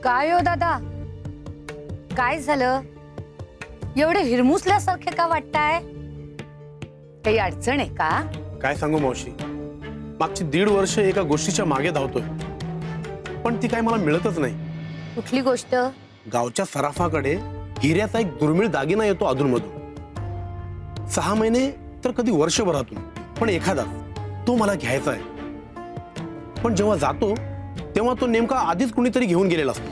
काय हो दादा, काय झालं? एवढे हिरमुसल्यासारखे का वाटताय? काही अडचण आहे का? काय सांगू मावशी, मागची 1.5 वर्ष एका गोष्टीच्या मागे धावतोय, पण ती काय मला मिळतच नाही. कुठली गोष्ट? गावच्या सराफाकडे हिऱ्याचा एक दुर्मिळ दागिना येतो अधूनमधून. 6 महिने तर कधी वर्षभरातून, पण एखादा तो मला घ्यायचा आहे. पण जेव्हा जातो तेव्हा तो नेमका आधीच कुणीतरी घेऊन गेलेला असतो.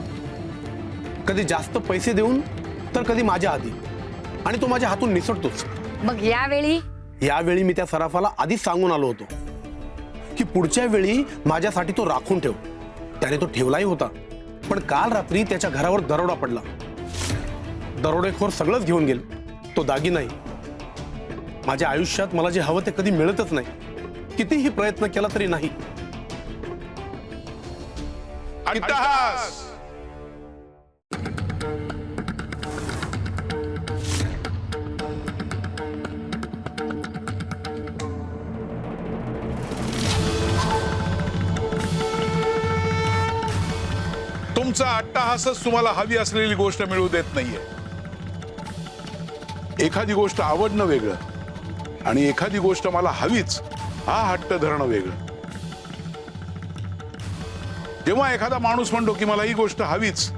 कधी जास्त पैसे देऊन तर कधी माझ्या आधी, आणि तो माझ्या हातून निसटतोच. मग यावेळी मी त्या सराफाला आधीच सांगून आलो होतो की पुढच्या वेळी माझ्यासाठी तो राखून ठेव. त्याने तो ठेवलाही होता, पण काल रात्री त्याच्या घरावर दरोडा पडला. दरोडेखोर सगळंच घेऊन गेले, तो दागिनाही. माझ्या आयुष्यात मला जे हवं ते कधी मिळतच नाही, कितीही प्रयत्न केला तरी नाही. अट्टहास! तुमचा अट्टहासच तुम्हाला हवी असलेली गोष्ट मिळू देत नाहीये. एखादी गोष्ट आवडणं वेगळं आणि एखादी गोष्ट मला हवीच हा हट्ट धरणं वेगळं. जेव्हा एखादा माणूस म्हणतो की मला ही गोष्ट हवीच,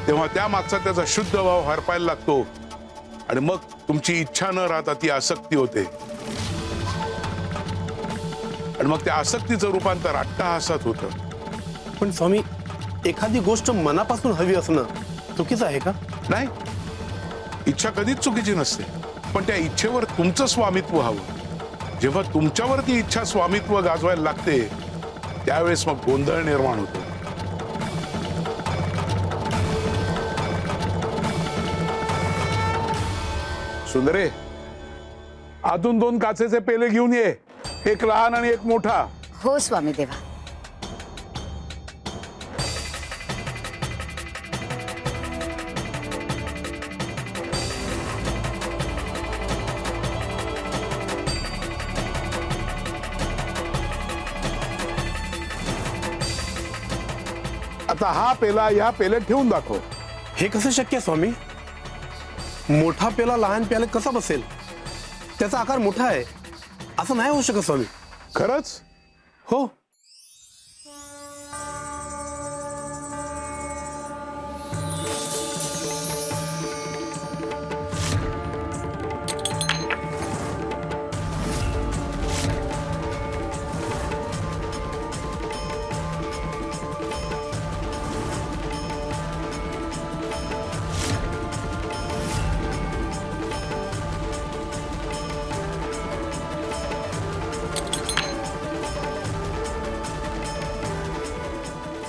तेव्हा त्या मागचा त्याचा शुद्ध भाव हरपायला लागतो आणि मग तुमची इच्छा न राहता ती आसक्ती होते आणि मग त्या आसक्तीचं रूपांतर अट्टहासात होतं. पण स्वामी, एखादी गोष्ट मनापासून हवी असणं चुकीचं आहे का? नाही, इच्छा कधीच चुकीची नसते, पण त्या इच्छेवर तुमचं स्वामित्व हवं. जेव्हा तुमच्यावर ती इच्छा स्वामित्व गाजवायला लागते त्यावेळेस मग गोंधळ निर्माण होतो. सुंदरे, आतून 2 काचेचे पेले घेऊन ये, एक लहान आणि एक मोठा. हो स्वामी देवा. आता हा पेला ह्या पेल्यात ठेवून दाखव. हे कसं शक्य आहे स्वामी? मोठा पेला लहान प्याले कसा बसेल? त्याचा आकार मोठा आहे, असं नाही होऊ शकत स्वामी. खरंच? हो.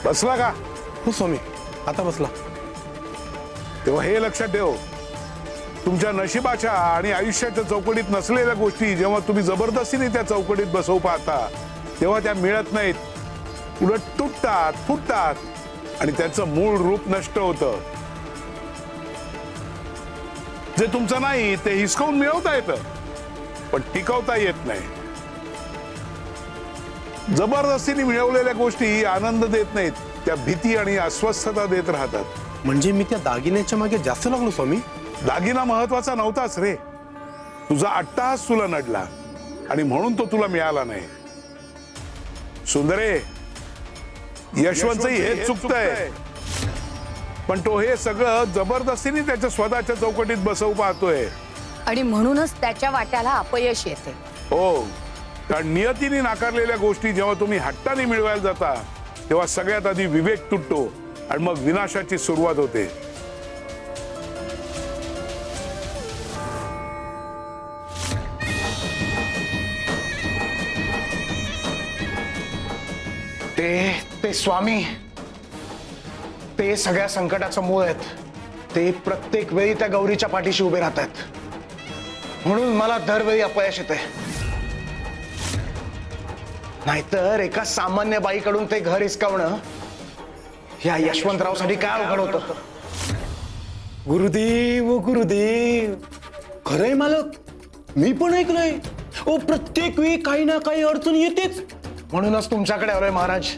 बसला का? हो स्वामी, आता बसला. तेव्हा हे लक्षात ठेव, तुमच्या नशिबाच्या आणि आयुष्याच्या चौकटीत नसलेल्या गोष्टी जेव्हा तुम्ही जबरदस्तीने त्या चौकटीत बसवू पाहता तेव्हा त्या मिळत नाहीत, उलट तुटतात, फुटतात आणि त्याचं मूळ रूप नष्ट होतं. जे तुमचं नाही ते हिसकावून मिळवता येतं, पण टिकवता येत नाही. जबरदस्तीने मिळवलेल्या गोष्टी आनंद देत नाहीत, त्या भीती आणि अस्वस्थता देत राहतात. म्हणजे मी त्या दागिन्याच्या मागे जास्त लागलो स्वामी? दागिना महत्वाचा नव्हताच रे, तुझा अट्टहास तुला नडला आणि म्हणून तो तुला मिळाला नाही. सुंदरे, यशवंतही हेच चुकतंय, पण तो हे सगळं जबरदस्तीने त्याच्या स्वतःच्या चौकटीत बसवू पाहतोय आणि म्हणूनच त्याच्या वाट्याला अपयश येते. हो, कारण नियतीने नाकारलेल्या गोष्टी जेव्हा तुम्ही हट्टाने मिळवायला जाता तेव्हा सगळ्यात आधी विवेक तुटतो आणि मग विनाशाची सुरुवात होते. ते स्वामी, ते सगळ्या संकटाचं मूळ आहेत. ते प्रत्येक वेळी त्या गौरीच्या पाठीशी उभे राहतात, म्हणून मला दरवेळी अपयश येते. नाहीतर एका सामान्य बाईकडून ते घर हिसकावणं या यशवंतरावसाठी काय अवघड होतं. गुरुदेव गुरुदेव, खरंय मालक, मी पण ऐकलंय. ओ, प्रत्येक वेळी काही ना काही अडचण येतेच. म्हणूनच तुमच्याकडे आलोय महाराज.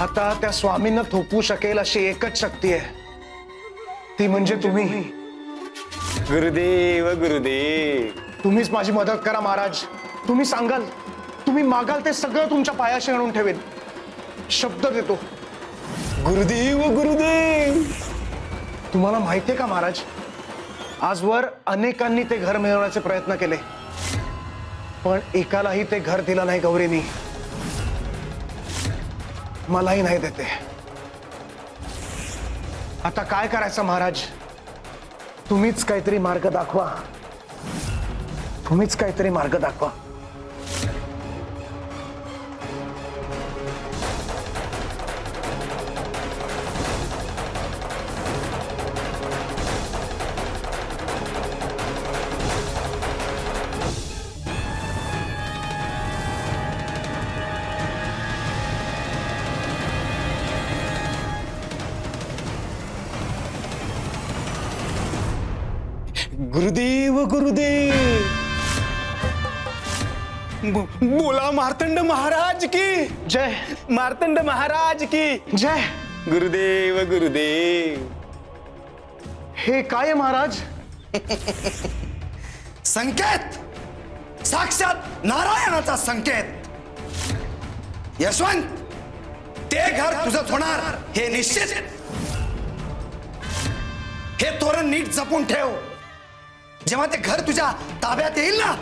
आता त्या स्वामींना थोपवू शकेल अशी एकच शक्ती आहे, ती म्हणजे तुम्ही. गुरुदेव गुरुदेव. तुम्हीच माझी मदत करा महाराज. तुम्ही सांगाल, तुम्ही मागाल ते सगळं तुमच्या पायाशी आणून ठेवेन. शब्द देतो. गुरुदेव गुरुदेव. तुम्हाला माहितीये का महाराज, आजवर अनेकांनी ते घर मिळवण्याचे प्रयत्न केले, पण एकालाही ते घर दिलं नाही गौरीनी. मलाही नाही देते. आता काय करायचं महाराज? तुम्हीच काहीतरी मार्ग दाखवा. तुम्हीच काहीतरी मार्ग दाखवा. गुरुदेव गुरुदेव. बोला मार्तंड महाराज की जय. मार्तंड महाराज की जय. गुरुदेव गुरुदेव. हे काय आहे महाराज? संकेत, साक्षात नारायणाचा संकेत. यशवंत, ते घर तुझं होणार हे निश्चित. हे तोरण नीट जपून ठेव. जेव्हा ते घर तुझ्या ताब्यात येईल ना,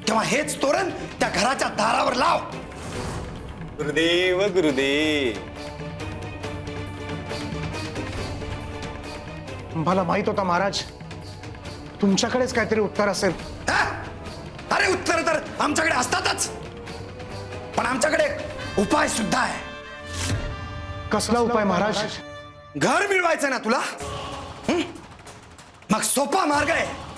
तेव्हा हेच तोरण त्या घराच्या दारावर लाव. गुरुदेव गुरुदेव. मला माहित होता महाराज, तुमच्याकडेच काहीतरी उत्तर असेल. हा? अरे उत्तर तर आमच्याकडे असतातच, पण आमच्याकडे एक उपाय सुद्धा आहे. कसला उपाय महाराज? घर मिळवायचं ना तुला? हं? मग सोपा मार्ग आहे.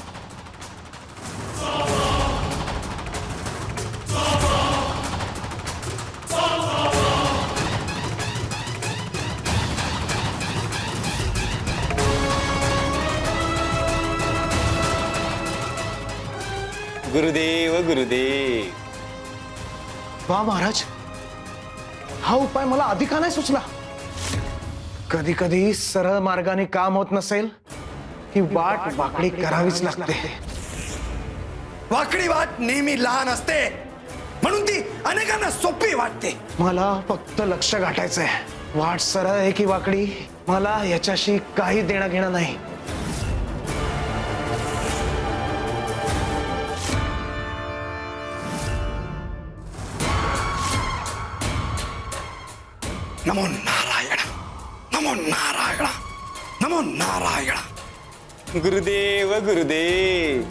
गुरुदेव गुरुदेव. वा महाराज, हा उपाय मला आधी का नाही सुचला? कधी कधी सरळ मार्गाने काम होत नसेल की वाट वाकडी करावीच लागते. वाकडी वाट नेहमी लहान असते, म्हणून ती अनेकांना सोपी वाटते. मला फक्त लक्ष गाठायचंय. वाट सरळ आहे की वाकडी, मला याच्याशी काही देणं घेणं नाही. नमो नारायण, नमो नारायण, नमो नारायण. गुरुदेव गुरुदेव.